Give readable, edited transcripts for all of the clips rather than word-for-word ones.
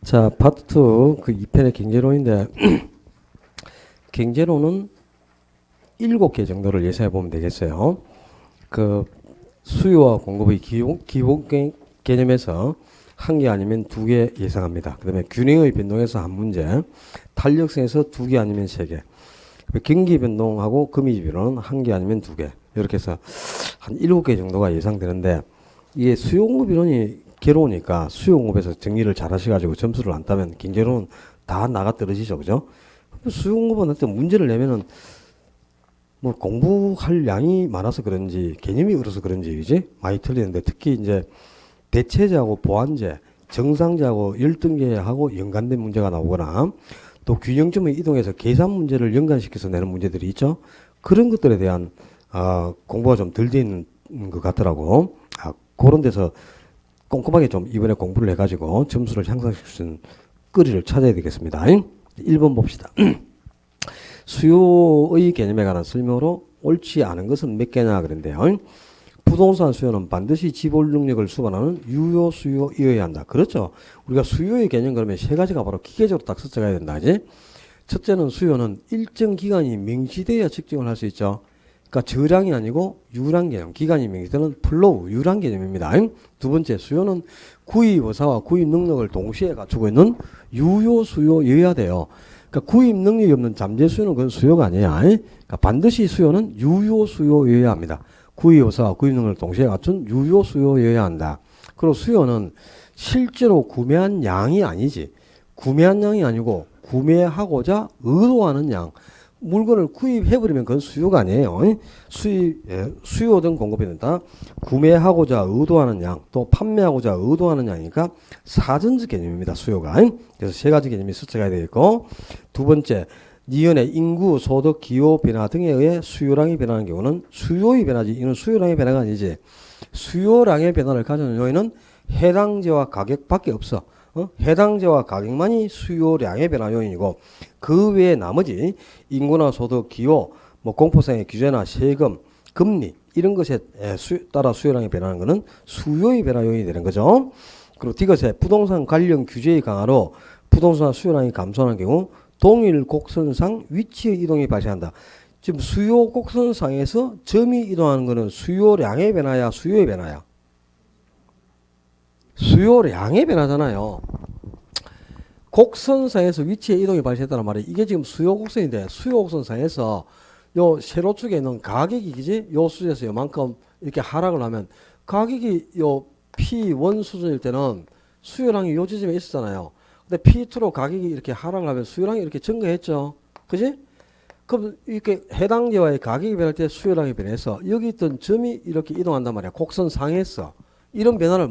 자, 파트 2, 그 2편의 경제론인데, 경제론은 7개 정도를 예상해 보면 되겠어요. 그, 수요와 공급의 기본 개념에서 한 개 아니면 2개 예상합니다. 그 다음에 균형의 변동에서 한 문제, 탄력성에서 2개 아니면 3개, 경기 변동하고 금이 변동은 한 개 아니면 2개, 이렇게 해서 한 7개 정도가 예상되는데, 이게 수요공급 이론이 괴로우니까 수요공급에서 정리를 잘 하셔가지고 점수를 안 따면 경제론은 다 나가 떨어지죠. 그죠? 수요공급은 어떤 문제를 내면은 뭐 공부할 양이 많아서 그런지 개념이 어려서 그런지 그지? 많이 틀리는데 특히 이제 대체제하고 보완제, 정상제하고 열등제하고 연관된 문제가 나오거나 또 균형점을 이동해서 계산 문제를 연관시켜서 내는 문제들이 있죠. 그런 것들에 대한 공부가 좀 덜 돼 있는 것 같더라고. 그런 데서 꼼꼼하게 좀 이번에 공부를 해가지고 점수를 향상시킬 수 있는 거리를 찾아야 되겠습니다. 1번 봅시다. 수요의 개념에 관한 설명으로 옳지 않은 것은 몇 개냐 그런데요. 부동산 수요는 반드시 지불 능력을 수반하는 유효 수요이어야 한다. 그렇죠. 우리가 수요의 개념 그러면 세 가지가 바로 기계적으로 딱 설정해야 된다. 그지? 첫째는 수요는 일정 기간이 명시되어야 측정을 할 수 있죠. 그러니까 저량이 아니고 유랑 개념, 기간이 명시되는 플로우, 유랑 개념입니다. 두 번째, 수요는 구입 의사와 구입 능력을 동시에 갖추고 있는 유효 수요여야 돼요. 그러니까 구입 능력이 없는 잠재 수요는 그건 수요가 아니야. 그러니까 반드시 수요는 유효 수요여야 합니다. 구입 의사와 구입 능력을 동시에 갖춘 유효 수요여야 한다. 그리고 수요는 실제로 구매한 양이 아니지. 구매한 양이 아니고 구매하고자 의도하는 양. 물건을 구입해버리면 그건 수요가 아니에요. 수요든 공급이 된다. 구매하고자 의도하는 양, 또 판매하고자 의도하는 양이니까 사전적 개념입니다. 수요가. 그래서 세 가지 개념이 설정해야 되겠고, 두 번째, 니은의 인구, 소득, 기호 변화 등에 의해 수요량이 변하는 경우는 수요의 변화지. 이는 수요량의 변화가 아니지. 수요량의 변화를 가져오는 요인은 해당제와 가격밖에 없어. 해당제와 가격만이 수요량의 변화 요인이고 그 외에 나머지 인구나 소득, 기호, 뭐 공포성의 규제나 세금, 금리 이런 것에 따라 수요량이 변하는 것은 수요의 변화 요인이 되는 거죠. 그리고 디귿에 부동산 관련 규제의 강화로 부동산 수요량이 감소하는 경우 동일 곡선상 위치의 이동이 발생한다. 지금 수요 곡선상에서 점이 이동하는 것은 수요량의 변화야, 수요의 변화야? 수요량의 변화잖아요. 곡선상에서 위치의 이동이 발생했다는 말이 이게 지금 수요 곡선인데 수요 곡선상에서 요 세로축에 있는 가격이 그지? 요 수준에서 요만큼 이렇게 하락을 하면 가격이 요 P1 수준일 때는 수요량이 요 지점에 있었잖아요. 근데 P2로 가격이 이렇게 하락을 하면 수요량이 이렇게 증가했죠. 그지? 그럼 이렇게 해당제와의 가격이 변할 때 수요량이 변해서 여기 있던 점이 이렇게 이동한단 말이야. 곡선상에서. 이런 변화를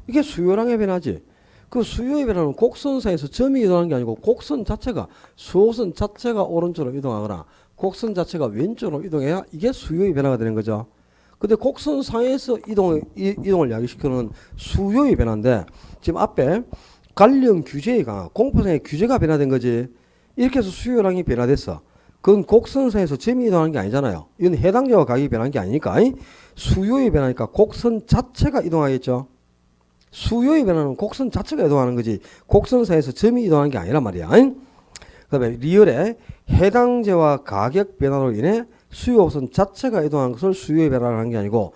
이게 수요량의 변화지. 그 수요의 변화는 곡선상에서 점이 이동하는 게 아니고 곡선 자체가 수호선 자체가 오른쪽으로 이동하거나 곡선 자체가 왼쪽으로 이동해야 이게 수요의 변화가 되는 거죠. 근데 곡선상에서 이동을 야기시키는 수요의 변화인데 지금 앞에 관련 규제의 강화, 공포성의 규제가 변화된 거지. 이렇게 해서 수요량이 변화됐어. 그건 곡선상에서 점이 이동하는 게 아니잖아요. 이건 해당제와 가격이 변한 게 아니니까 수요의 변화니까 곡선 자체가 이동하겠죠. 수요의 변화는 곡선 자체가 이동하는 거지 곡선상에서 점이 이동하는 게 아니란 말이야. 그 다음에 리얼에 해당제와 가격 변화로 인해 수요 곡선 자체가 이동하는 것을 수요의 변화를 하는 게 아니고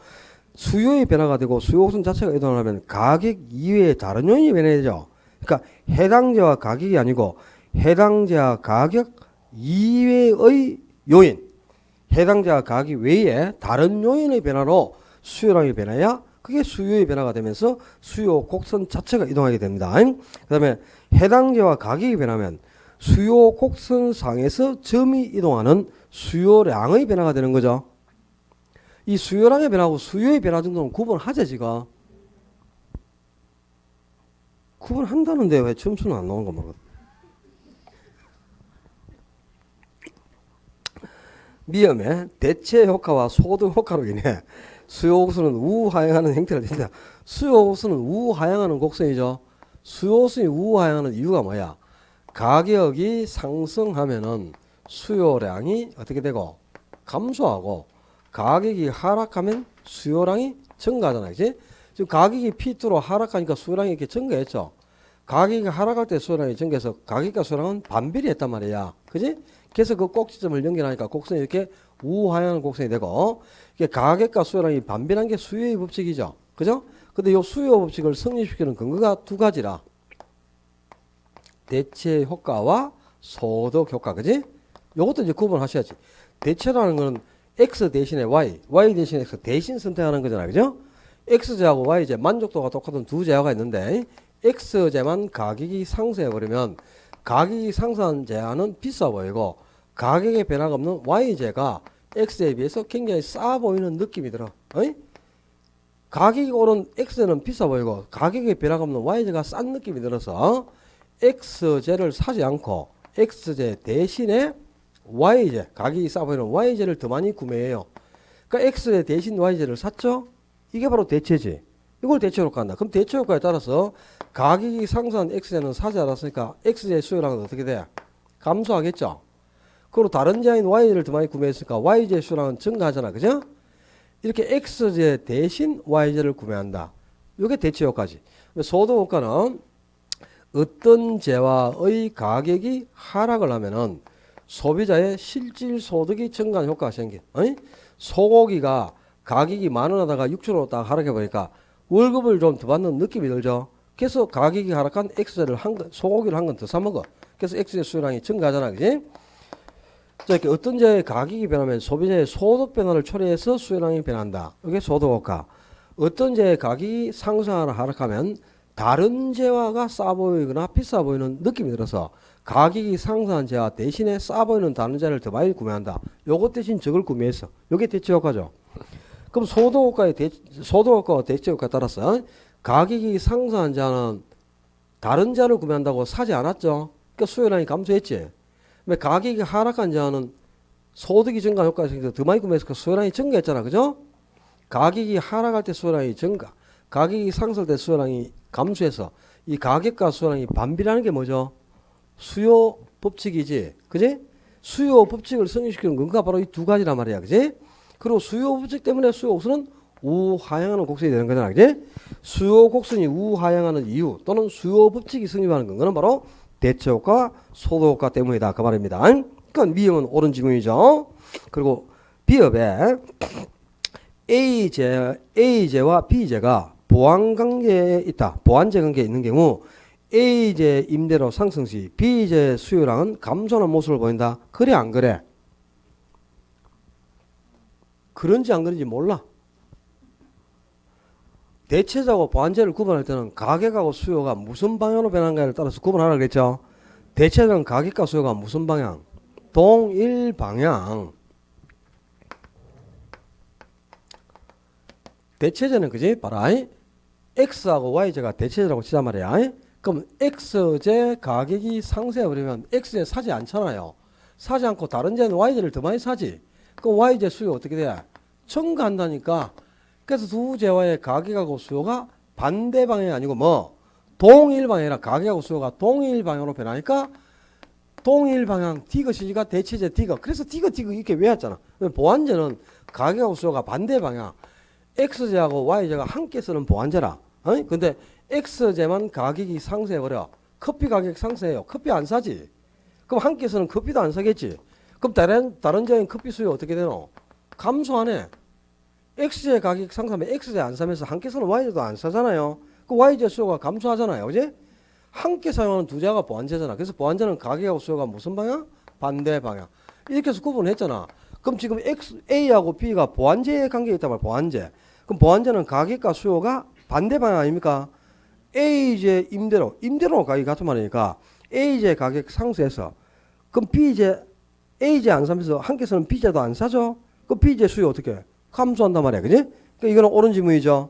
수요의 변화가 되고 수요 곡선 자체가 이동을 하면 가격 이외에 다른 요인이 변해야죠. 그러니까 해당제와 가격이 아니고 해당제와 가격 이외의 요인, 해당제와 가격 외에 다른 요인의 변화로 수요량이 변해야 그게 수요의 변화가 되면서 수요 곡선 자체가 이동하게 됩니다. 그 다음에 해당제와 가격이 변하면 수요 곡선상에서 점이 이동하는 수요량의 변화가 되는 거죠. 이 수요량의 변화하고 수요의 변화 정도는 구분하자 지금. 구분한다는데 왜 점수는 안 나오는 겁니까? 미음의 대체 효과와 소득 효과로 인해 수요 곡선은 우하향하는 형태를 띈다. 수요 곡선은 우하향하는 곡선이죠. 수요 곡선이 우하향하는 이유가 뭐야? 가격이 상승하면은 수요량이 어떻게 되고 감소하고 가격이 하락하면 수요량이 증가하잖아요. 그치? 지금 가격이 P2로 하락하니까 수요량이 이렇게 증가했죠. 가격이 하락할 때 수요량이 증가해서 가격과 수요량은 반비례 했단 말이야. 그지? 그래서 그 꼭지점을 연결하니까 곡선이 이렇게 우하향하는 곡선이 되고, 이게 가격과 수요량이 반비례한 게 수요의 법칙이죠. 그죠? 근데 이 수요 법칙을 성립시키는 근거가 두 가지라. 대체 효과와 소득 효과. 그지? 요것도 이제 구분하셔야지. 대체라는 거는 X 대신에 Y, Y 대신에 X 대신 선택하는 거잖아. 그죠? X제하고 Y제 만족도가 똑같은 두 제화가 있는데, X제만 가격이 상승해버리면 가격이 상승한 제한은 비싸 보이고, 가격에 변화가 없는 Y제가 X에 비해서 굉장히 싸 보이는 느낌이 들어. 어이? 가격이 오른 X제는 비싸 보이고 가격에 변화가 없는 Y제가 싼 느낌이 들어서 X제를 사지 않고 X제 대신에 Y제, 가격이 싸 보이는 Y제를 더 많이 구매해요. 그러니까 X제 대신 Y제를 샀죠? 이게 바로 대체지. 이걸 대체효과 한다. 그럼 대체효과에 따라서 가격이 상승한 X제는 사지 않았으니까 X제의 수요량은 어떻게 돼? 감소하겠죠? 그리고 다른 제인 Y제를 더 많이 구매했으니까 Y제 수요량은 증가하잖아. 그죠? 이렇게 X제 대신 Y제를 구매한다. 이게 대체효과지. 소득효과는 어떤 제와의 가격이 하락을 하면은 소비자의 실질 소득이 증가하는 효과가 생겨. 소고기가 가격이 10,000원 하다가 6,000원으로 딱 하락해 보니까 월급을 좀 더 받는 느낌이 들죠. 그래서 가격이 하락한 X제를 소고기를 한 건 더 사먹어. 그래서 X제 수요량이 증가하잖아. 그지? 자, 이렇게 어떤 제의 가격이 변하면 소비자의 소득 변화를 초래해서 수요량이 변한다. 이게 소득효과. 어떤 제의 가격이 상승하거나 하락하면 다른 제화가 싸 보이거나 비싸 보이는 느낌이 들어서 가격이 상승한 제화 대신에 싸 보이는 다른 제를 더 많이 구매한다. 요것 대신 저걸 구매했어. 요게 대체효과죠. 그럼 소득효과와 대체효과에 따라서 가격이 상승한 자는 다른 자를 구매한다고 사지 않았죠. 그러니까 수요량이 감소했지. 가격이 하락한 자는 소득이 증가 효과가 생겨서 더 많이 구매해서 수요량이 증가했잖아. 그죠? 가격이 하락할 때 수요량이 증가, 가격이 상승할 때 수요량이 감소해서 이 가격과 수요량이 반비례하는 게 뭐죠? 수요 법칙이지. 그지? 수요 법칙을 성립시키는 근거가 바로 이 두 가지란 말이야. 그지? 그리고 수요 법칙 때문에 수요 곡선은 우하향하는 곡선이 되는 거잖아. 그지? 수요 곡선이 우하향하는 이유 또는 수요 법칙이 성립하는 근거는 바로 대체효과, 소득효과 때문이다. 그 말입니다. 그러니까 미음은 옳은 지문이죠. 그리고 비읍에 A제와 B제가 보완관계에 있다. 보완제 관계에 있는 경우 A제 임대료 상승 시 B제 수요량은 감소하는 모습을 보인다. 그래 안 그래? 그런지 안 그런지 몰라. 대체자하고 보완제를 구분할 때는 가격하고 수요가 무슨 방향으로 변하는가에 따라서 구분하라 그랬죠. 대체자는 가격과 수요가 무슨 방향? 동일 방향. 대체제는 그지? 봐라. X하고 Y제가 대체제라고 치자 말이야. 그럼 X제 가격이 상승해버리면 X제 사지 않잖아요. 사지 않고 다른 제는 Y제를 더 많이 사지. 그럼 Y제 수요 어떻게 돼? 증가한다니까. 그래서 두 제와의 가격하고 수요가 반대 방향이 아니고 뭐 동일 방향이라 가격하고 수요가 동일 방향으로 변하니까 동일 방향 디귿이니까 대체제 디귿. 그래서 디귿 이렇게 외웠잖아. 보완제는 가격하고 수요가 반대 방향. X제하고 Y제가 함께 쓰는 보완제라. 근데 X제만 가격이 상승해버려. 커피 가격 상승해요. 커피 안 사지. 그럼 함께 쓰는 커피도 안 사겠지. 그럼 다른 제인 커피 수요 어떻게 되노? 감소하네. X제 가격 상승하면 X제 안 사면서 함께서는 Y제도 안 사잖아요. 그 Y제 수요가 감소하잖아요. 그지? 함께 사용하는 두 제가 보완제잖아. 그래서 보완제는 가격하고 수요가 무슨 방향? 반대 방향. 이렇게 해서 구분했잖아. 그럼 지금 A하고 B가 보완제의 관계에 있단 말이야. 보완제. 그럼 보완제는 가격과 수요가 반대 방향 아닙니까? A제 임대료 가격이 같은 말이니까 A제 가격 상승해서 그럼 A제 안 사면서 함께서는 B제도 안 사죠? 그럼 B제 수요 어떻게 해? 감소한단 말이야. 그지? 그러니까 이거는 옳은 지문이죠.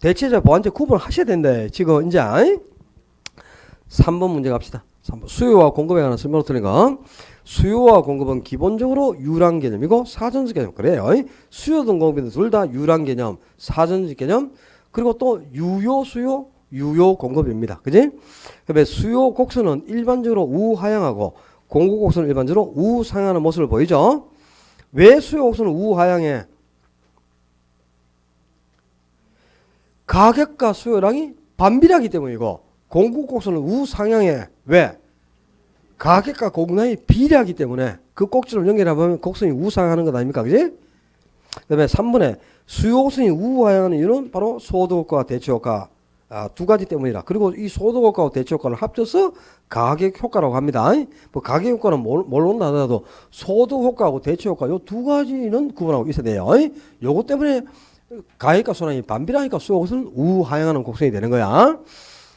대체자 보완제 구분하셔야 된다. 지금 이제 3번 문제 갑시다. 3번. 수요와 공급에 관한 설명을 드리니까 수요와 공급은 기본적으로 유랑 개념이고 사전적 개념. 그래요. 수요든 공급이든 둘 다 유랑 개념, 사전적 개념, 그리고 또 유효 수요, 유효 공급입니다. 그지? 그다음에 수요 곡선은 일반적으로 우하향하고 공급 곡선은 일반적으로 우상향하는 모습을 보이죠. 왜 수요 곡선은 우하향해? 가격과 수요량이 반비례하기 때문이고 공급곡선은 우상향해. 왜? 가격과 공급량이 비례하기 때문에 그 꼭지를 연결해보면 곡선이 우상향하는 것 아닙니까? 그지? 그 다음에 3번에 수요 곡선이 우하향하는 이유는 바로 소득효과와 대체효과 두 가지 때문이라. 그리고 이 소득효과와 대체효과를 합쳐서 가격효과라고 합니다. 뭐 가격효과는 모른다 하더라도 소득효과하고 대체효과 요 두 가지는 구분하고 있어야 돼요. 요것 때문에 가격과 순환이 반비례하니까 수요 곡선은 우하향하는 곡선이 되는 거야.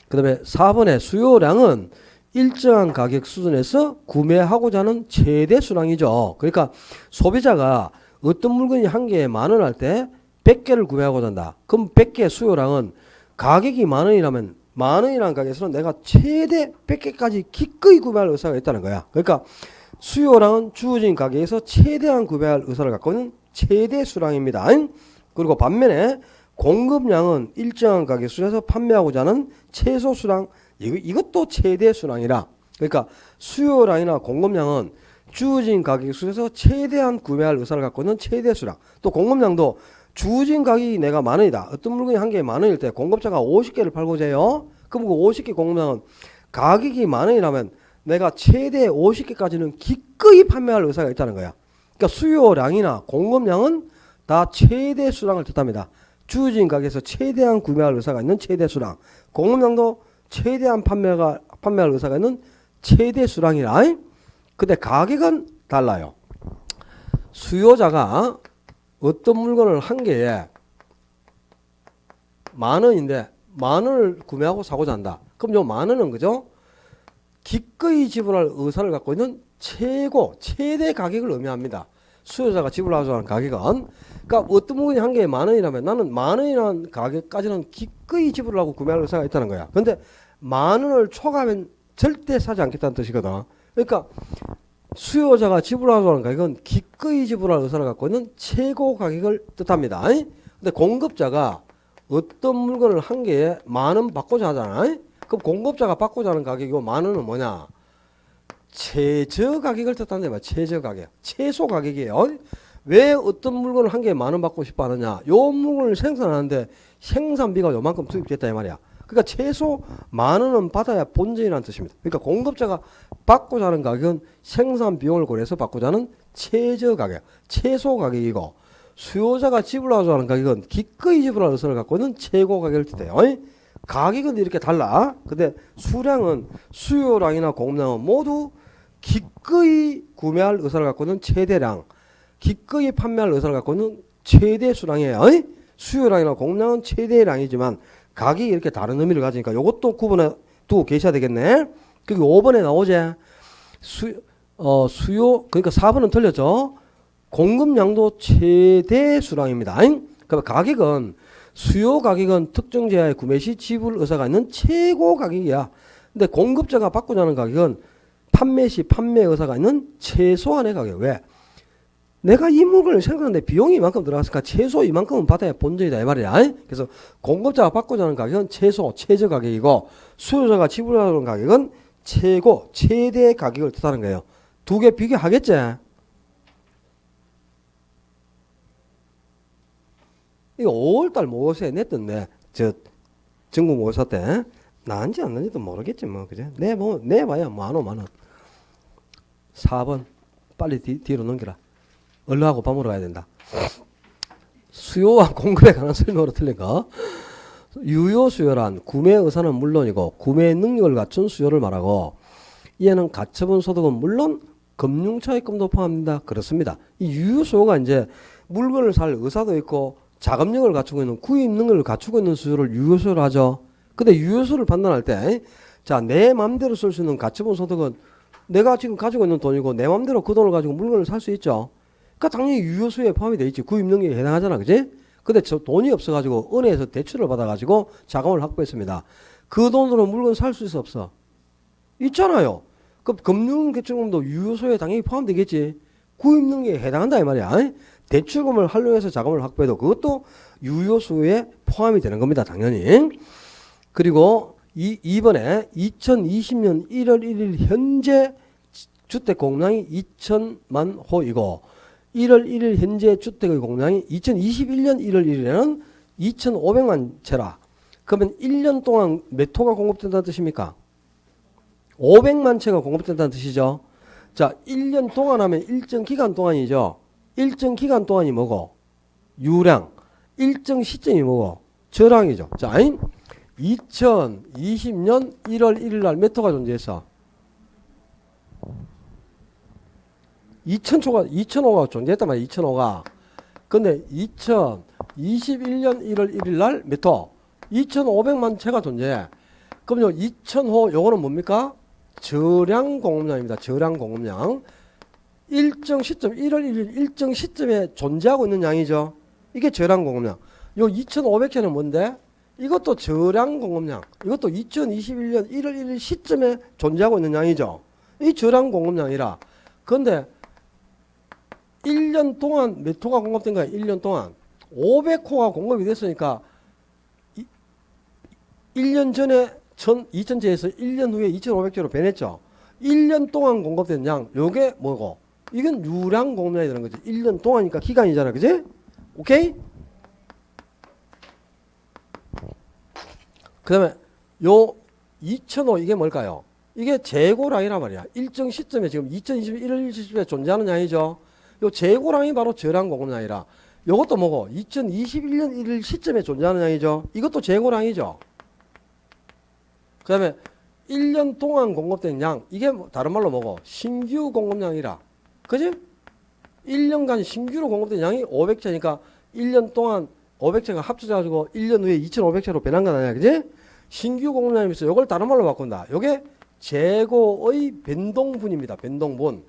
그 다음에 4번에 수요량은 일정한 가격 수준에서 구매하고자 하는 최대 수량이죠. 그러니까 소비자가 어떤 물건이 한 개에 10,000원 할 때 100개를 구매하고자 한다. 그럼 100개 수요량은 가격이 10,000원이라면 10,000원이라는 가격에서는 내가 최대 100개까지 기꺼이 구매할 의사가 있다는 거야. 그러니까 수요량은 주어진 가격에서 최대한 구매할 의사를 갖고 있는 최대 수량입니다. 그리고 반면에 공급량은 일정한 가격 수준에서 판매하고자 하는 최소 수량, 이것도 최대 수량이라. 그러니까 수요량이나 공급량은 주어진 가격 수준에서 최대한 구매할 의사를 갖고 있는 최대 수량. 또 공급량도 주어진 가격이 내가 10,000원이다. 어떤 물건이 한 개에 10,000원일 때 공급자가 50개를 팔고자 해요. 그럼 그 50개 공급량은 가격이 10,000원이라면 내가 최대 50개까지는 기꺼이 판매할 의사가 있다는 거야. 그러니까 수요량이나 공급량은 다 최대 수량을 뜻합니다. 주어진 가격에서 최대한 구매할 의사가 있는 최대 수량. 공급량도 최대한 판매할 의사가 있는 최대 수량이라. 근데 가격은 달라요. 수요자가 어떤 물건을 한 개에 10,000원인데 10,000원을 구매하고 사고자 한다. 그럼 요 10,000원은 그죠? 기꺼이 지불할 의사를 갖고 있는 최대 가격을 의미합니다. 수요자가 지불하고자 하는 가격은. 그러니까 어떤 물건이 한 개에 10,000원이라면 나는 10,000원이라는 가격까지는 기꺼이 지불하고 구매할 의사가 있다는 거야. 근데 10,000원을 초과하면 절대 사지 않겠다는 뜻이거든. 그러니까 수요자가 지불하고자 하는 가격은 기꺼이 지불할 의사를 갖고 있는 최고 가격을 뜻합니다. 근데 공급자가 어떤 물건을 한 개에 10,000원 받고자 하잖아. 그럼 공급자가 받고자 하는 가격이고 10,000원은 뭐냐? 최저 가격을 뜻한다 말이야. 최저 가격. 최소 가격이에요. 왜 어떤 물건을 한 개에 10,000원 받고 싶어 하느냐? 요 물건을 생산하는데 생산비가 요만큼 투입됐다 이 말이야. 그러니까 최소 10,000원은 받아야 본전이라는 뜻입니다. 그러니까 공급자가 받고자 하는 가격은 생산 비용을 고려해서 받고자 하는 최저 가격, 최소 가격이고 수요자가 지불하고자 하는 가격은 기꺼이 지불할 의사를 갖고 있는 최고 가격을 뜻해요. 가격은 이렇게 달라. 근데 수량은 수요량이나 공급량은 모두 기꺼이 구매할 의사를 갖고 있는 최대량, 기꺼이 판매할 의사를 갖고 있는 최대 수량이에요. 수요량이나 공급량은 최대량이지만 가격이 이렇게 다른 의미를 가지니까 이것도 구분해 두고 계셔야 되겠네. 그리고 5번에 나오지. 수요, 그러니까 4번은 틀렸죠. 공급량도 최대 수량입니다. 그러니까 가격은 수요 가격은 특정 제야의 구매 시 지불 의사가 있는 최고 가격이야. 근데 공급자가 받고자 하는 가격은 판매 시 판매 의사가 있는 최소한의 가격. 왜? 내가 이 물건을 생각하는데 비용이 이만큼 들어갔으니까 최소 이만큼은 받아야 본전이다 이 말이야. 그래서 공급자가 받고자 하는 가격은 최저 가격이고 수요자가 지불하는 가격은 최대 가격을 뜻하는 거예요. 두 개 비교하겠지? 이거 5월달 모의고사에 냈던데 전국 모의고사 때 나은지 안 나은지도 모르겠지 뭐 그죠? 내봐야 뭐 안 오면은 4번 빨리 뒤로 넘기라. 얼른 밥 먹으러 가야 된다. 수요와 공급에 관한 설명으로 틀린 거. 유효 수요란 구매 의사는 물론이고 구매 능력을 갖춘 수요를 말하고 이에는 가처분 소득은 물론 금융차익금도 포함합니다. 그렇습니다. 이 유효 수요가 이제 물건을 살 의사도 있고 자금력을 갖추고 있는 구입 능력을 갖추고 있는 수요를 유효 수요로 하죠. 근데 유효 수요를 판단할 때 자, 내 맘대로 쓸 수 있는 가처분 소득은 내가 지금 가지고 있는 돈이고 내 맘대로 그 돈을 가지고 물건을 살 수 있죠. 그러니까 당연히 유효수요에 포함이 돼 있지. 구입 능력에 해당하잖아. 그지? 근데 저 돈이 없어가지고 은행에서 대출을 받아가지고 자금을 확보했습니다. 그 돈으로 물건 살 수 있어 없어? 있잖아요. 그럼 금융대출금도 유효수요에 당연히 포함되겠지. 구입 능력에 해당한다 이 말이야. 대출금을 활용해서 자금을 확보해도 그것도 유효수요에 포함이 되는 겁니다. 당연히. 그리고 2번에 2020년 1월 1일 현재 주택 공량이 2천만 호이고 1월 1일 현재 주택의 공량이 2021년 1월 1일에는 2,500만 채라. 그러면 1년 동안 몇 호가 공급된다는 뜻입니까? 500만 채가 공급된다는 뜻이죠. 자, 1년 동안 하면 일정 기간 동안이죠. 일정 기간 동안이 뭐고? 유량. 일정 시점이 뭐고? 저량이죠. 자, 2020년 1월 1일 날 몇 호가 존재했어? 2000호가 존재했단 말이야. 2000호가. 근데 2021년 1월 1일 날 몇 호? 2500만 채가 존재해. 그럼요, 2000호 요거는 뭡니까? 저량 공급량입니다. 저량 공급량. 일정 시점, 1월 1일 일정 시점에 존재하고 있는 양이죠. 이게 저량 공급량. 요 2500채는 뭔데? 이것도 저량 공급량. 이것도 2021년 1월 1일 시점에 존재하고 있는 양이죠. 이 저량 공급량이라. 그런데 1년 동안 몇 호가 공급된 거야? 1년 동안 500호가 공급이 됐으니까 1년 전에 2000채에서 1년 후에 2500채로 변했죠. 1년 동안 공급된 양, 요게 뭐고? 이건 유량 공급량이 되는 거지. 1년 동안이니까 기간이잖아. 그지? 오케이? 그 다음에 요 2000호 이게 뭘까요? 이게 재고량이란 말이야. 일정 시점에 지금 2021년 1월 시점에 존재하는 양이죠. 요 재고량이 바로 저량 공급량이라. 요것도 뭐고? 2021년 1일 시점에 존재하는 양이죠. 이것도 재고량이죠. 그 다음에 1년 동안 공급된 양, 이게 다른 말로 뭐고? 신규 공급량이라. 그지? 1년간 신규로 공급된 양이 500채니까 1년 동안 500채가 합쳐져가지고 1년 후에 2500채로 변한 건 아니야. 그지? 신규 공급량이 있어. 요걸 다른 말로 바꾼다. 요게 재고의 변동분입니다. 변동분.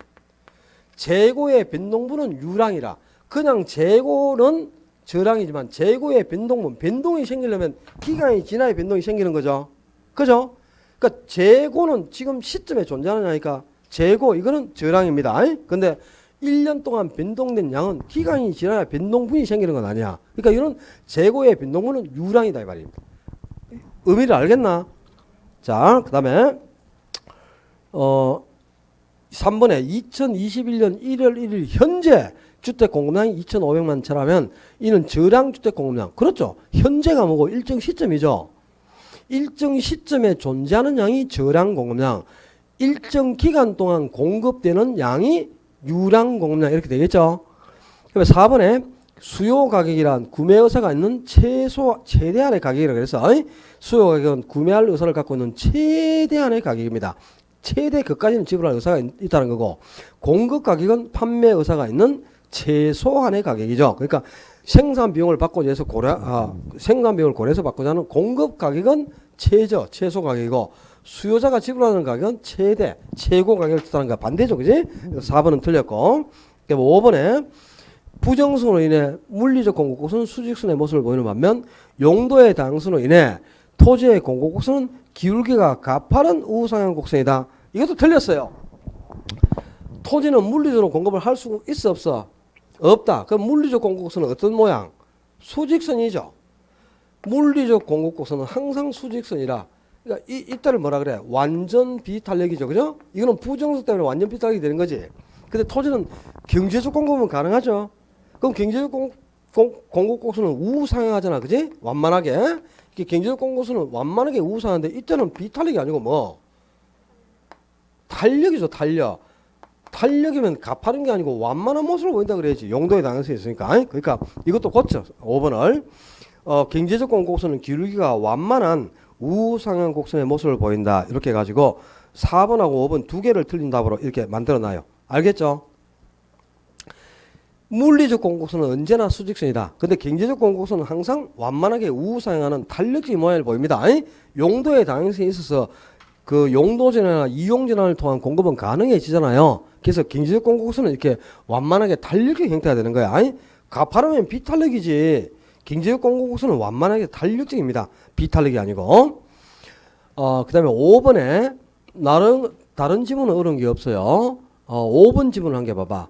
재고의 변동분은 유량이라. 그냥 재고는 저량이지만 재고의 변동분, 변동이 생기려면 기간이 지나야 변동이 생기는 거죠. 그죠? 그러니까 재고는 지금 시점에 존재하는 양이니까 재고 이거는 저량입니다. 근데 1년 동안 변동된 양은 기간이 지나야 변동분이 생기는 건 아니야. 그러니까 이런 재고의 변동분은 유량이다 이 말입니다. 의미를 알겠나? 자, 그 다음에 3번에 2021년 1월 1일 현재 주택 공급량이 2,500만 채라면 이는 저량 주택 공급량. 그렇죠. 현재가 뭐고 일정 시점이죠. 일정 시점에 존재하는 양이 저량 공급량. 일정 기간 동안 공급되는 양이 유량 공급량 이렇게 되겠죠. 그다음에 4번에 수요 가격이란 구매 의사가 있는 최대한의 가격이라고 해서 수요 가격은 구매할 의사를 갖고 있는 최대한의 가격입니다. 최대 그까지는 지불할 의사가 있다는 거고, 공급 가격은 판매 의사가 있는 최소한의 가격이죠. 그러니까 생산 비용을 받고자 해서 생산 비용을 고려해서 받고자 하는 공급 가격은 최소 가격이고, 수요자가 지불하는 가격은 최고 가격을 뜻하는 거 반대죠. 그지? 4번은 틀렸고. 5번에 부정수로 인해 물리적 공급국수는 수직선의 모습을 보이는 반면 용도의 다양수로 인해 토지의 공급국수는 기울기가 가파른 우상향 곡선이다. 이것도 틀렸어요. 토지는 물리적으로 공급을 할 수 있어 없어? 없다. 그럼 물리적 공급국수는 어떤 모양? 수직선이죠. 물리적 공급국수는 항상 수직선이라. 그러니까 이때를 뭐라 그래? 완전 비탄력이죠. 그죠? 이거는 부정수 때문에 완전 비탄력이 되는 거지. 근데 토지는 경제적 공급은 가능하죠. 그럼 경제적 공급국수는 우상향하잖아. 그지? 완만하게. 경제적 공급수는 완만하게 우상한데 이때는 비탄력이 아니고 뭐 탄력이죠. 탄력이면 가파른 게 아니고 완만한 모습을 보인다 그래야지. 용도의 다양성이 있으니까. 그러니까 이것도 고쳐. 5번을 경제적 공급수는 기울기가 완만한 우상향 곡선의 모습을 보인다. 이렇게 해가지고 4번하고 5번 두 개를 틀린 답으로 이렇게 만들어놔요. 알겠죠? 물리적 공급수는 언제나 수직선이다. 근데 경제적 공급수는 항상 완만하게 우상향하는 탄력적인 모양을 보입니다. 용도의 다양성이 있어서 그 용도전환이나 이용전환을 통한 공급은 가능해지잖아요. 그래서 경제적 공급수는 이렇게 완만하게 탄력적 형태가 되는 거야. 가파르면 비탄력이지. 경제적 공급수는 완만하게 탄력적입니다. 비탄력이 아니고. 그 다음에 5번에 다른 지문은 어려운 게 없어요. 5번 지문을 한 개 봐봐.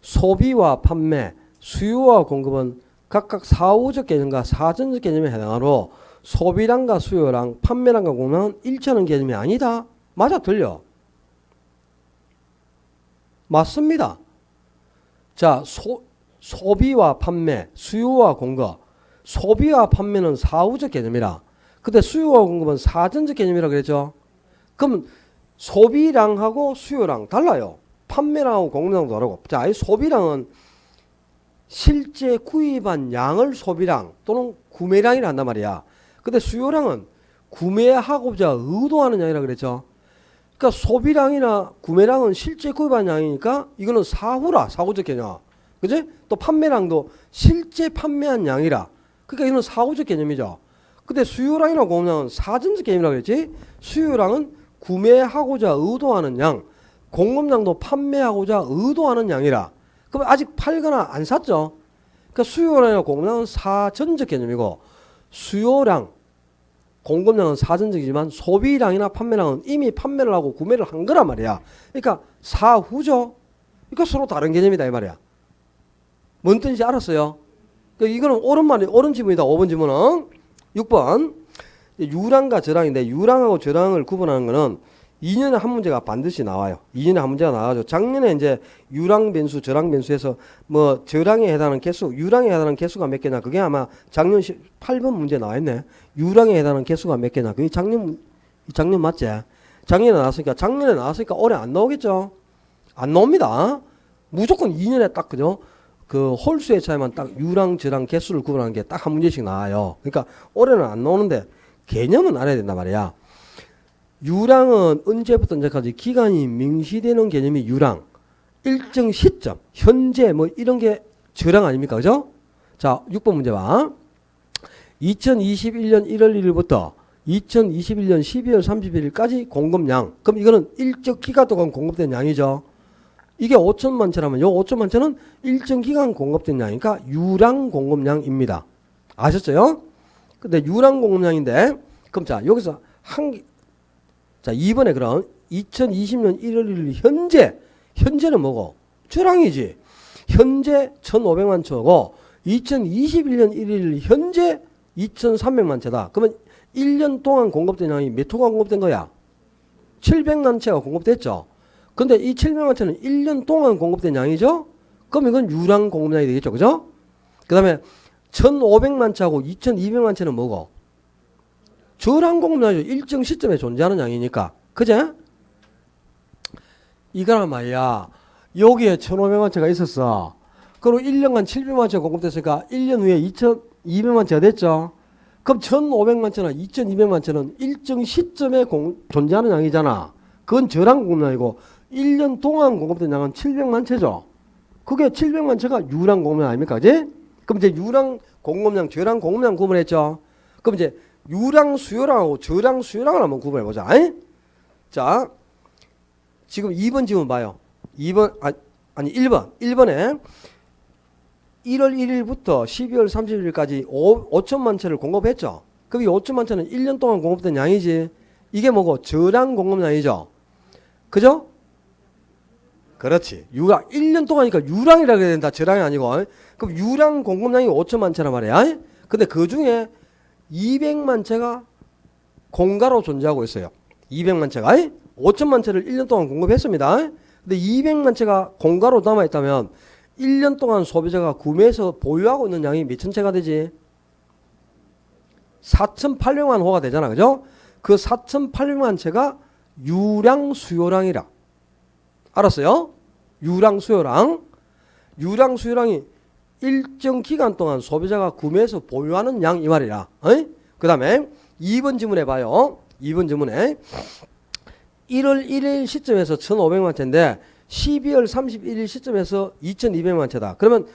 소비와 판매, 수요와 공급은 각각 사후적 개념과 사전적 개념에 해당하로 소비량과 수요량, 판매량과 공급량은 일치하는 개념이 아니다. 맞아, 틀려. 맞습니다. 자, 소비와 판매, 수요와 공급. 소비와 판매는 사후적 개념이라. 근데 수요와 공급은 사전적 개념이라고 그랬죠. 그럼 소비량하고 수요량 달라요. 판매량하고 공급량도 다르고. 자, 이 소비량은 실제 구입한 양을 소비량 또는 구매량이라 한단 말이야. 근데 수요량은 구매하고자 의도하는 양이라고 그랬죠. 그러니까 소비량이나 구매량은 실제 구입한 양이니까 이거는 사후적 개념. 그지? 또 판매량도 실제 판매한 양이라. 그러니까 이거는 사후적 개념이죠. 근데 수요량이나 공급량은 사전적 개념이라고 그랬지. 수요량은 구매하고자 의도하는 양, 공급량도 판매하고자 의도하는 양이라. 그럼 아직 팔거나 안 샀죠. 그러니까 수요량이나 공급량은 사전적 개념이고 수요량, 공급량은 사전적이지만 소비량이나 판매량은 이미 판매를 하고 구매를 한 거란 말이야. 그러니까 사후죠. 그러니까 서로 다른 개념이다 이 말이야. 뭔 뜻인지 알았어요? 그러니까 이거는 옳은 지문이다. 5번 지문은 6번 유랑과 저랑인데 유랑하고 저랑을 구분하는 거는 2년에 한 문제가 반드시 나와요. 2년에 한 문제가 나와죠. 작년에 이제 유랑 변수, 저랑 변수에서 뭐 저랑에 해당하는 개수, 유랑에 해당하는 개수가 몇 개냐. 그게 아마 작년 8번 문제 나와 있네. 유랑에 해당하는 개수가 몇 개냐. 그게 작년 맞지? 작년에 나왔으니까 올해 안 나오겠죠? 안 나옵니다. 무조건 2년에 딱 그죠? 그 홀수의 차이만 딱 유랑, 저랑 개수를 구분하는 게 딱 한 문제씩 나와요. 그러니까 올해는 안 나오는데 개념은 알아야 된단 말이야. 유랑은 언제부터 언제까지 기간이 명시되는 개념이 유랑. 일정 시점, 현재 뭐 이런 게 저랑 아닙니까? 그죠? 자, 6번 문제 봐. 2021년 1월 1일부터 2021년 12월 31일까지 공급량. 그럼 이거는 일정 기간 동안 공급된 양이죠. 이게 5천만 채라면 요 5천만 채는 일정 기간 공급된 양이니까 유랑 공급량입니다. 아셨죠? 근데 유랑 공급량인데 그럼 자, 여기서 자, 2번에 그럼 2020년 1월 1일 현재는 뭐고? 저랑이지. 현재 1,500만 채고 2021년 1일 현재 2,300만 채다. 그러면 1년 동안 공급된 양이 몇 호가 공급된 거야? 700만 채가 공급됐죠. 근데 이 700만 채는 1년 동안 공급된 양이죠? 그럼 이건 유랑 공급량이 되겠죠. 그죠? 그 다음에 1,500만 채하고 2,200만 채는 뭐고? 저랑 공급량이죠. 일정 시점에 존재하는 양이니까. 그제? 이거란 말이야. 여기에 1,500만 채가 있었어. 그리고 1년간 700만 채가 공급됐으니까 1년 후에 2,200만 채가 됐죠. 그럼 1,500만 채나 2,200만 채는 일정 시점에 존재하는 양이잖아. 그건 저랑 공급량이고 1년 동안 공급된 양은 700만 채죠. 그게 700만 채가 유랑 공급량 아닙니까? 그지? 그럼 이제 유랑 공급량, 저랑 공급량 구분했죠. 그럼 이제 유랑 수요량하고 저랑 수요량을 한번 구분해보자. 자, 지금 2번 지문 봐요. 1번. 1번에 1월 1일부터 12월 31일까지 5천만 채를 공급했죠. 그럼 이 5천만 채는 1년 동안 공급된 양이지. 이게 뭐고? 저랑 공급량이죠. 그죠? 그렇지. 유랑. 1년 동안이니까 유랑이라고 해야 된다. 저랑이 아니고. 그럼 유랑 공급량이 5천만 채란 말이야. 근데 그 중에 200만 채가 공가로 존재하고 있어요. 200만 채가 5천만 채를 1년 동안 공급했습니다. 근데 200만 채가 공가로 남아있다면 1년 동안 소비자가 구매해서 보유하고 있는 양이 몇천 채가 되지? 4,800만 호가 되잖아. 그죠? 그 4,800만 채가 유랑 수요량이라. 알았어요? 유랑 수요량. 유랑 수요량이 일정 기간 동안 소비자가 구매해서 보유하는 양 이 말이라. 그 다음에 2번 지문에 봐요. 2번 지문에 1월 1일 시점에서 1,500만 채인데 12월 31일 시점에서 2,200만 채다. 그러면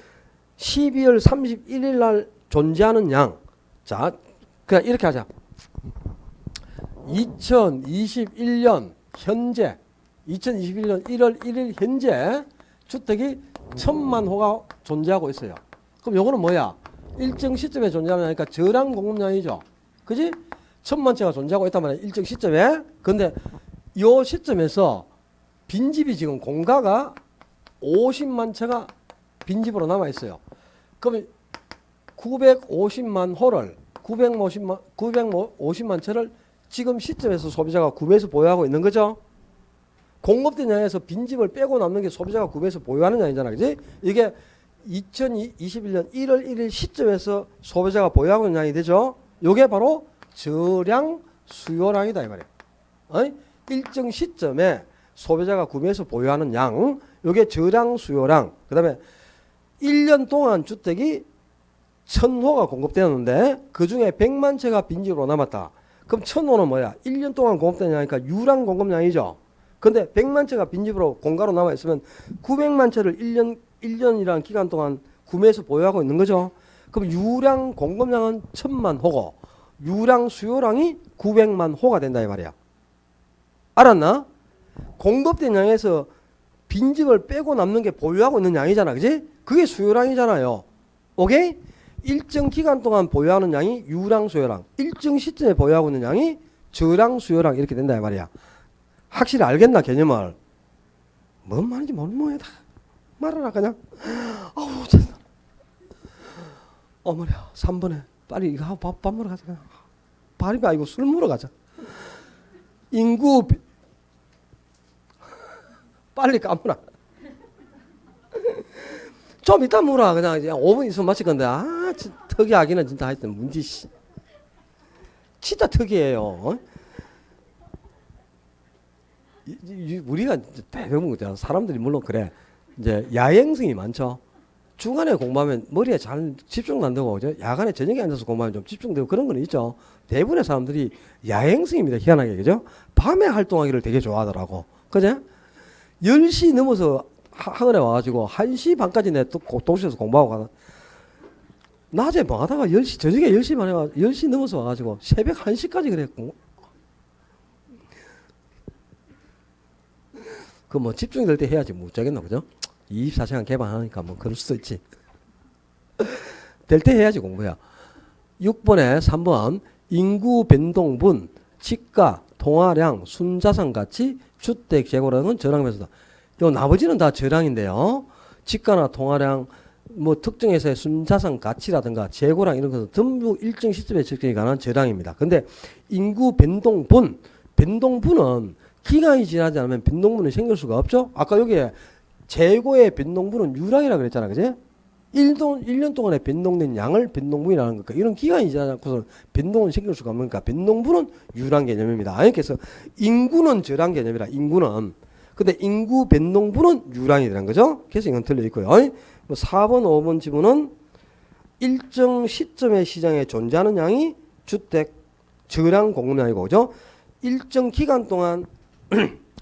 12월 31일 날 존재하는 양. 자, 그냥 이렇게 하자. 2021년 현재 2021년 1월 1일 현재 주택이 1,000만 호가 존재하고 있어요. 그럼 요거는 뭐야? 일정 시점에 존재하는 양이니까 저랑 공급량이죠. 그지? 1,000만 채가 존재하고 있단 말이야. 일정 시점에. 근데 요 시점에서 빈집이 지금 공가가 50만 채가 빈집으로 남아 있어요. 그럼 950만 호를 950만 채를 지금 시점에서 소비자가 구매해서 보유하고 있는 거죠. 공급된 양에서 빈집을 빼고 남는 게 소비자가 구매해서 보유하는 양이잖아. 그지? 이게 2021년 1월 1일 시점에서 소비자가 보유하고 있는 양이 되죠. 요게 바로 저량 수요량이다 이 말이야. 어이? 일정 시점에 소비자가 구매해서 보유하는 양, 요게 저량 수요량. 그 다음에 1년 동안 주택이 1000호가 공급되었는데 그 중에 100만 채가 빈집으로 남았다. 그럼 1000호는 뭐야? 1년 동안 공급된 양이니까 유랑 공급량이죠. 근데 100만 채가 빈집으로 공가로 남아있으면 900만 채를 1년이라는 기간 동안 구매해서 보유하고 있는 거죠. 그럼 유량 공급량은 1000만 호고 유량 수요량이 900만 호가 된다 이 말이야. 알았나? 공급된 양에서 빈집을 빼고 남는 게 보유하고 있는 양이잖아. 그지? 그게 수요량이잖아요. 오케이? 일정 기간 동안 보유하는 양이 유량 수요량, 일정 시점에 보유하고 있는 양이 저량 수요량 이렇게 된다 이 말이야. 확실히 알겠나 개념을? 뭔 말인지 모르는 뭐야. 말하라 그냥. 아우 진짜. 어머니야 3번에 빨리 이거 하고 밥 먹으러 가자. 밥이 아니고 술 먹으러 가자. 인구 빨리 까무라. 좀 이따 물어. 그냥 이제 5분 있으면 마칠 건데. 아, 특이하기는 진짜 하여튼 문제 씨. 진짜 특이해요. 어? 우리가 대부분 그잖아. 사람들이 물론 그래. 이제 야행성이 많죠. 주간에 공부하면 머리에 잘 집중 안 되고, 그죠? 야간에 저녁에 앉아서 공부하면 좀 집중되고 그런 건 있죠. 대부분의 사람들이 야행성입니다. 희한하게, 그죠? 밤에 활동하기를 되게 좋아하더라고. 그죠? 10시 넘어서 학원에 와가지고 1시 반까지 내 도시에서 공부하고 가다. 낮에 뭐 하다가 10시, 저녁에 10시 반에 와, 10시 넘어서 와가지고 새벽 1시까지 그랬고. 그 뭐 집중이 될 때 해야지 못 자겠나, 그죠? 24시간 개방하니까 뭐 그럴 수도 있지. 될 때 해야지 공부야. 6번에 3번 인구 변동분, 지가, 통화량, 순자산 가치, 주택 재고량은 저량면서다. 요 나머지는 다 저량인데요. 지가나 통화량, 뭐 특정 회사의 순자산 가치라든가 재고량 이런 것은 전부 일정 시점에 측정이 가능한 저량입니다. 근데 인구 변동분, 변동분은 기간이 지나지 않으면 변동분이 생길 수가 없죠. 아까 여기에 재고의 변동분은 유량이라고 그랬잖아. 그지? 1년 동안에 변동된 양을 변동분이라는 거니까 이런 기간이 지나지 않고서 변동은 생길 수가 없으니까 변동분은 유량 개념입니다. 그래서 인구는 저량 개념이라 인구는. 근데 인구 변동분은 유량이 되는 거죠. 그래서 이건 틀려 있고요. 4번, 5번 지문은 일정 시점의 시장에 존재하는 양이 주택 저량 공급량이고, 그죠? 일정 기간 동안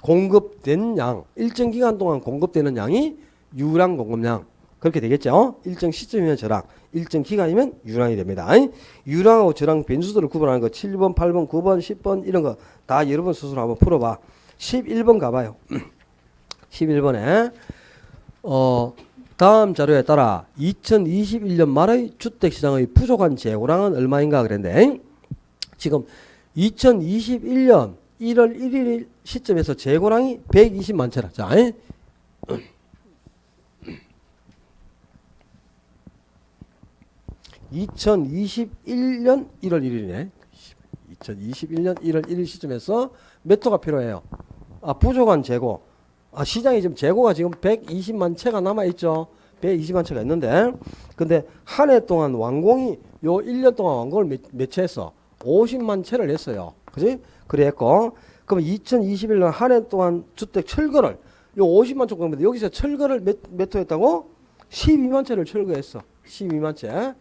공급된 양, 일정 기간 동안 공급되는 양이 유량 공급량. 그렇게 되겠죠? 일정 시점이면 저량, 일정 기간이면 유량이 됩니다. 유량하고 저량 변수들을 구분하는 거 7번, 8번, 9번, 10번 이런 거 다 여러분 스스로 한번 풀어봐. 11번 가봐요. 11번에 다음 자료에 따라 2021년 말의 주택시장의 부족한 재고량은 얼마인가 그랬는데 지금 2021년 1월 1일 시점에서 재고량이 120만 채라. 자, 2021년 1월 1일이네. 2021년 1월 1일 시점에서 몇 호가 필요해요? 부족한 재고. 시장에 지금 재고가 지금 120만 채가 남아있죠. 120만 채가 있는데, 근데 한 해 동안 완공이 요 1년 동안 완공을 몇 채 했어? 50만 채를 했어요. 그지? 그랬고, 그럼 2021년 한 해 동안 주택 철거를, 요 50만 쪽 건데, 여기서 철거를 몇 호 했다고? 12만 채를 철거했어. 12만 채.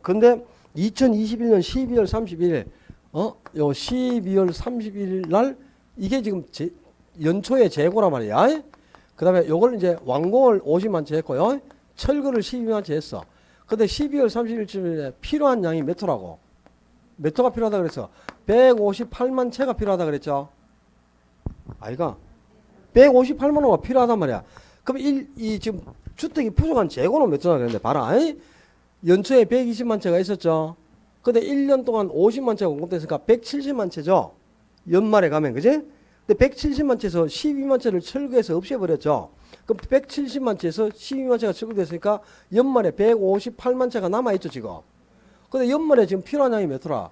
근데 2021년 12월 31일, 요 12월 31일 날, 이게 지금 연초에 재고란 말이야. 그 다음에 요걸 이제 완공을 50만 채 했고요. 철거를 12만 채 했어. 근데 12월 30일쯤에 필요한 양이 몇 호라고? 몇 호가 필요하다 그랬어? 158만 채가 필요하다 그랬죠? 아이가? 158만 호가 필요하단 말이야. 그럼 이 지금 주택이 부족한 재고는 몇 호나 그랬는데 봐라. 연초에 120만 채가 있었죠? 근데 1년 동안 50만 채가 공급됐으니까 170만 채죠? 연말에 가면, 그지? 근데 170만 채에서 12만 채를 철거해서 없애버렸죠. 그럼 170만 채에서 12만 채가 철거됐으니까 연말에 158만 채가 남아있죠, 지금. 근데 연말에 지금 필요한 양이 몇 호라?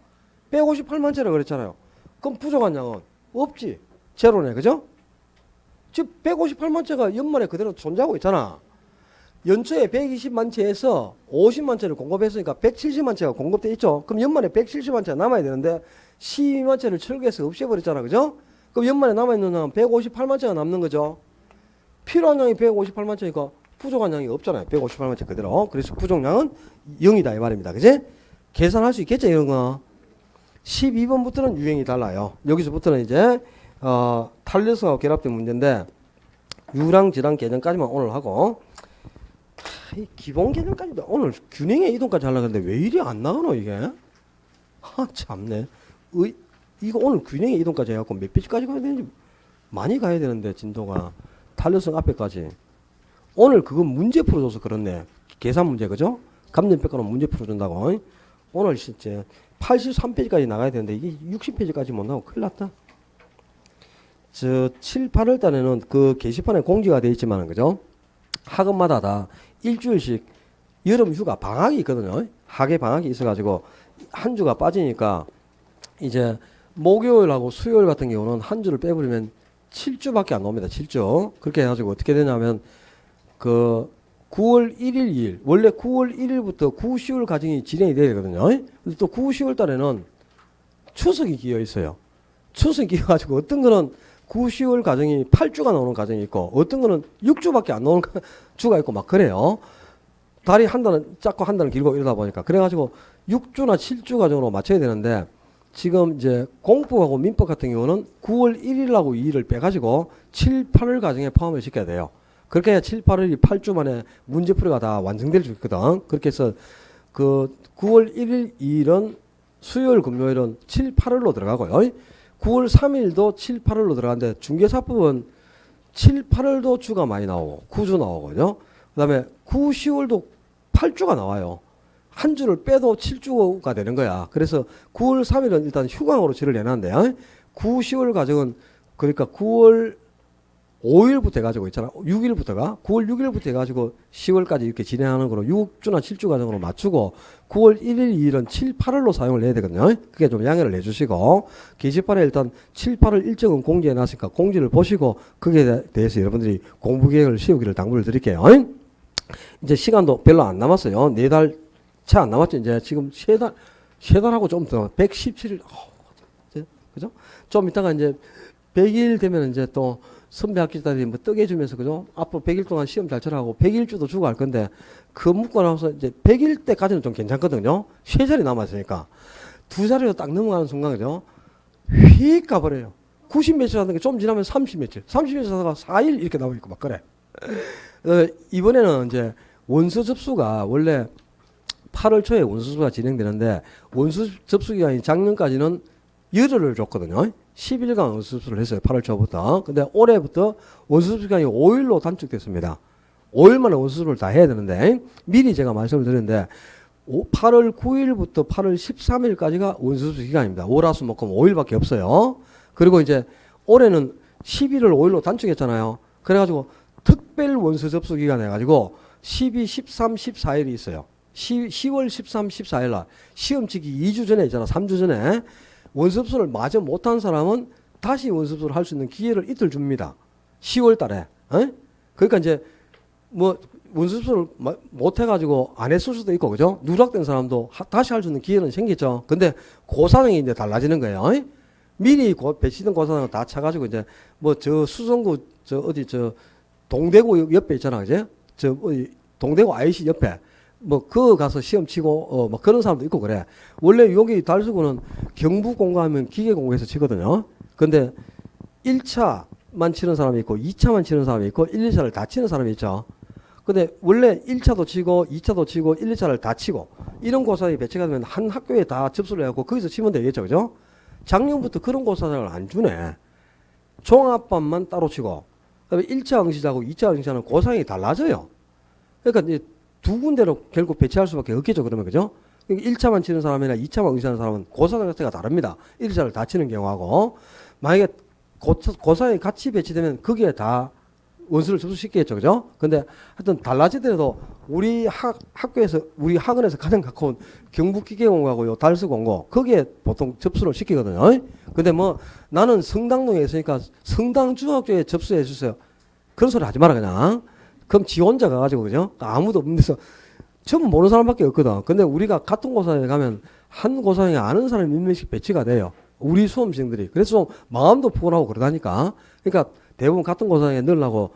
158만 채라 그랬잖아요. 그럼 부족한 양은 없지. 제로네, 그죠? 지금 158만 채가 연말에 그대로 존재하고 있잖아. 연초에 120만 채에서 50만 채를 공급했으니까 170만 채가 공급돼 있죠. 그럼 연말에 170만 채가 남아야 되는데 12만 채를 철거해서 없애버렸잖아. 그죠? 그럼 연말에 남아있는 양은 158만 채가 남는 거죠. 필요한 양이 158만 채니까 부족한 양이 없잖아요. 158만 채 그대로. 그래서 부족량은 0이다 이 말입니다. 그지? 계산할 수 있겠죠 이런 거. 12번부터는 유형이 달라요. 여기서부터는 이제 탄력성하고 결합된 문제인데 유랑 질환 개념까지만 오늘 하고 이 기본 개념까지도 오늘 균형의 이동까지 하려고 했는데 왜 이리 안 나가노 이게? 참네. 이거 오늘 균형의 이동까지 해갖고 몇 페이지까지 가야 되는지 많이 가야 되는데 진도가 탄력성 앞에까지 오늘 그거 문제 풀어줘서 그렇네. 계산 문제 그죠? 감정평가는 문제 풀어준다고. 오늘 실제 83페이지까지 나가야 되는데 이게 60페이지까지 못 나오고 큰일 났다. 7, 8월 달에는 그 게시판에 공지가 되어 있지만 그죠? 학원마다 다 일주일씩 여름 휴가 방학이 있거든요. 학예 방학이 있어가지고 한 주가 빠지니까 이제 목요일하고 수요일 같은 경우는 한 주를 빼버리면 7주밖에 안 나옵니다. 7주. 그렇게 해가지고 어떻게 되냐면 그 9월 1일 2일 원래 9월 1일부터 9, 10월 과정이 진행이 돼야 되거든요. 근데 또 9, 10월 달에는 추석이 끼어 있어요. 추석이 끼어가지고 어떤 거는 9, 10월 과정이 8주가 나오는 과정이 있고 어떤 거는 6주밖에 안 나오는 주가 있고 막 그래요. 달이 한 달은 짧고 한 달은 길고 이러다 보니까 그래가지고 6주나 7주 과정으로 맞춰야 되는데 지금 이제 공법하고 민법 같은 경우는 9월 1일하고 2일을 빼가지고 7, 8월 과정에 포함을 시켜야 돼요. 그렇게 해야 7, 8월이 8주 만에 문제풀이가 다 완성될 수 있거든. 그렇게 해서 그 9월 1일, 2일은 수요일, 금요일은 7, 8월로 들어가고요. 9월 3일도 7, 8월로 들어가는데 중개사법은 7, 8월도 주가 많이 나오고 9주 나오거든요. 그 다음에 9, 10월도 8주가 나와요. 한 주를 빼도 7주가 되는 거야. 그래서 9월 3일은 일단 휴강으로 지를 내놨는데 9, 10월 과정은 그러니까 9월 5일부터 해가지고 있잖아. 6일부터가 9월 6일부터 해가지고 10월까지 이렇게 진행하는 거로 6주나 7주 과정으로 맞추고 9월 1일, 2일은 7, 8월로 사용을 해야 되거든요. 그게 좀 양해를 해주시고 게시판에 일단 7, 8월 일정은 공지해 놨으니까 공지를 보시고 거기에 대해서 여러분들이 공부 계획을 세우기를 당부를 드릴게요. 이제 시간도 별로 안 남았어요. 4달 채 안 남았죠. 이제 지금 세 달하고 좀 더 117일 그죠? 좀 이따가 이제 100일 되면 이제 또 선배 학기자들이 뭐 뜨개주면서 그죠? 앞으로 100일 동안 시험 잘 쳐라고 100일주도 주고 할 건데 그 묶고 나서 이제 100일 때까지는 좀 괜찮거든요. 3자리 남았으니까 2자리로 딱 넘어가는 순간 그죠? 휙 가버려요. 90 며칠 하는 게 좀 지나면 30 며칠 30 며칠 하다가 4일 이렇게 나와 있고 막 그래. 이번에는 이제 원서 접수가 원래 8월 초에 원서 접수가 진행되는데 원서 접수 기간이 작년까지는 열흘을 줬거든요. 10일간 원서 접수를 했어요. 8월 초부터. 근데 올해부터 원서 접수 기간이 5일로 단축됐습니다. 5일 만에 원서 접수를 다 해야 되는데 미리 제가 말씀을 드렸는데 8월 9일부터 8월 13일까지가 원서 접수 기간입니다. 월화수목금 5일밖에 없어요. 그리고 이제 올해는 11월 5일로 단축했잖아요. 그래가지고 특별 원서 접수 기간 해가지고 12, 13, 14일이 있어요. 10월 13, 14일 날 시험 치기 2주 전에 있잖아. 3주 전에 원서 접수를 마저 못한 사람은 다시 원서 접수를 할 수 있는 기회를 이틀 줍니다. 10월 달에. 그러니까 이제 뭐 원서 접수를 못 해가지고 안 했을 수도 있고 그죠? 누락된 사람도 다시 할 수 있는 기회는 생겼죠. 근데 고사정이 이제 달라지는 거예요. 미리 배치된 고사정을 다 차가지고 이제 뭐 저 수성구 저 어디 저 동대구 옆에 있잖아. 그지? 저 어디 동대구 IC 옆에 뭐 그 가서 시험 치고 막 그런 사람도 있고 그래. 원래 여기 달수구는 경부 공부하면 기계 공부해서 치거든요. 근데 1차만 치는 사람이 있고 2차만 치는 사람이 있고 1, 2차를 다 치는 사람이 있죠. 근데 원래 1차도 치고 2차도 치고 1, 2차를 다 치고 이런 고사들이 배치가 되면 한 학교에 다 접수를 해갖고 거기서 치면 되겠죠. 그죠? 작년부터 그런 고사장을 안 주네. 종합반만 따로 치고 그다음에 1차 응시자하고 2차 응시자는 고사양이 달라져요. 그러니까 이제 두 군데로 결국 배치할 수밖에 없겠죠. 그러면 그죠? 1차만 치는 사람이나 2차만 응시하는 사람은 고사장 자체가 다릅니다. 1차를 다 치는 경우하고 만약에 고사에 같이 배치되면 거기에 다 원서를 접수시키겠죠. 그죠? 근데 하여튼 달라지더라도 우리 학교에서 우리 학원에서 가장 가까운 경북기계공고하고요 달수공고 거기에 보통 접수를 시키거든요. 근데 뭐 나는 성당동에 있으니까 성당중학교에 접수해 주세요. 그런 소리 하지 마라 그냥. 그럼 지 혼자 가가지고 그죠? 아무도 없는 데서 전부 모르는 사람밖에 없거든. 근데 우리가 같은 고사에 가면 한 고사에 아는 사람이 몇 명씩 배치가 돼요. 우리 수험생들이. 그래서 좀 마음도 푸근하고 그러다니까. 그러니까 대부분 같은 고사에 넣으려고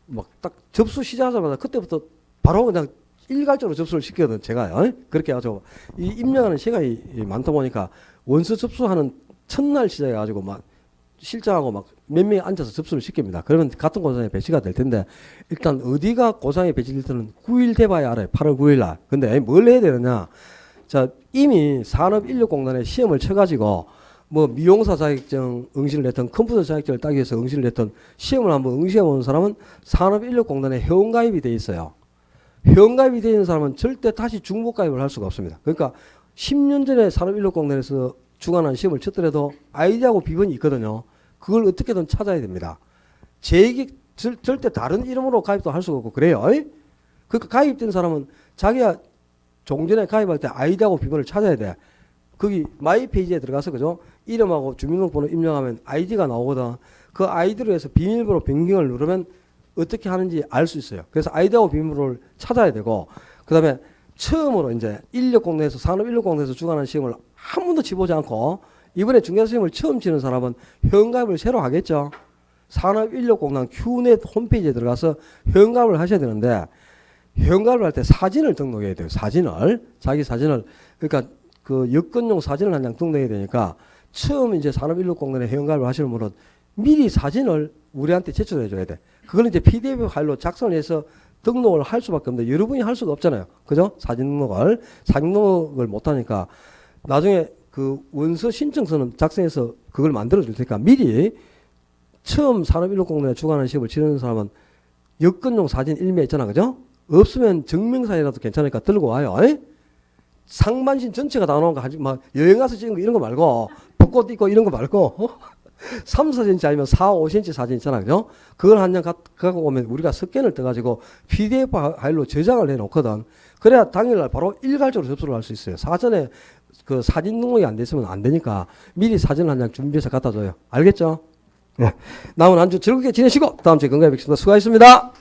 막 딱 접수 시작하자마자 그때부터 바로 그냥 일괄적으로 접수를 시키거든, 제가요. 그렇게 해가지고 이 입력하는 시간이 많다 보니까 원서 접수하는 첫날 시작해가지고 막 실장하고 막 몇 명이 앉아서 접수를 시킵니다. 그러면 같은 고사에 배치가 될 텐데 일단 어디가 고사에 배치될 때는 9일 돼봐야 알아요. 8월 9일 날. 근데 뭘 해야 되느냐? 자, 이미 산업인력공단에 시험을 쳐가지고 뭐 미용사 자격증 응시를 냈던 컴퓨터 자격증을 따기 위해서 응시를 냈던 시험을 한번 응시해 본 사람은 산업인력공단에 회원가입이 돼 있어요. 회원가입이 되어 있는 사람은 절대 다시 중복가입을 할 수가 없습니다. 그러니까 10년 전에 산업인력공단에서 주관한 시험을 쳤더라도 아이디하고 비번이 있거든요. 그걸 어떻게든 찾아야 됩니다. 절대 다른 이름으로 가입도 할 수가 없고 그래요. 그러니까 가입된 사람은 자기가 종전에 가입할 때 아이디하고 비번을 찾아야 돼. 거기 마이 페이지에 들어가서 그죠? 이름하고 주민등록번호 입력하면 아이디가 나오거든. 그 아이디로 해서 비밀번호 변경을 누르면 어떻게 하는지 알 수 있어요. 그래서 아이디하고 비밀번호를 찾아야 되고, 그 다음에 처음으로 이제 인력공단에서 산업인력공단에서 주관하는 시험을 한 번도 치보지 않고 이번에 중개사 시험을 처음 치는 사람은 회원가입을 새로 하겠죠. 산업인력공단 큐넷 홈페이지에 들어가서 회원가입을 하셔야 되는데 회원가입을 할 때 사진을 등록해야 돼요. 사진을. 자기 사진을. 그러니까 그 여권용 사진을 한 장 등록해야 되니까 처음 이제 산업인력공단에 회원가입을 하시는 분은 미리 사진을 우리한테 제출해 줘야 돼. 그걸 이제 PDF 파일로 작성을 해서 등록을 할 수밖에 없는데 여러분이 할 수가 없잖아요. 그죠? 사진 등록을 못 하니까 나중에 그 원서 신청서는 작성해서 그걸 만들어 줄 테니까 미리 처음 산업인력공단에 주관하는 시험을 치르는 사람은 여권용 사진 일매 있잖아. 그죠? 없으면 증명사진이라도 괜찮으니까 들고 와요. 상반신 전체가 다 나오는 거 하지 막 여행 가서 찍은 거 이런 거 말고 벚꽃 있고 이런 거 말고 3, 4cm 아니면 4, 5cm 사진 있잖아. 그죠? 그걸 한 장 갖고 오면 우리가 스캔을 떠가지고 PDF 파일로 저장을 해 놓거든. 그래야 당일날 바로 일괄적으로 접수를 할 수 있어요. 사전에 그 사진 등록이 안 됐으면 안 되니까 미리 사진 한 장 준비해서 갖다 줘요. 알겠죠? 네. 남은 한 주 즐겁게 지내시고 다음 주에 건강히 뵙겠습니다. 수고하셨습니다.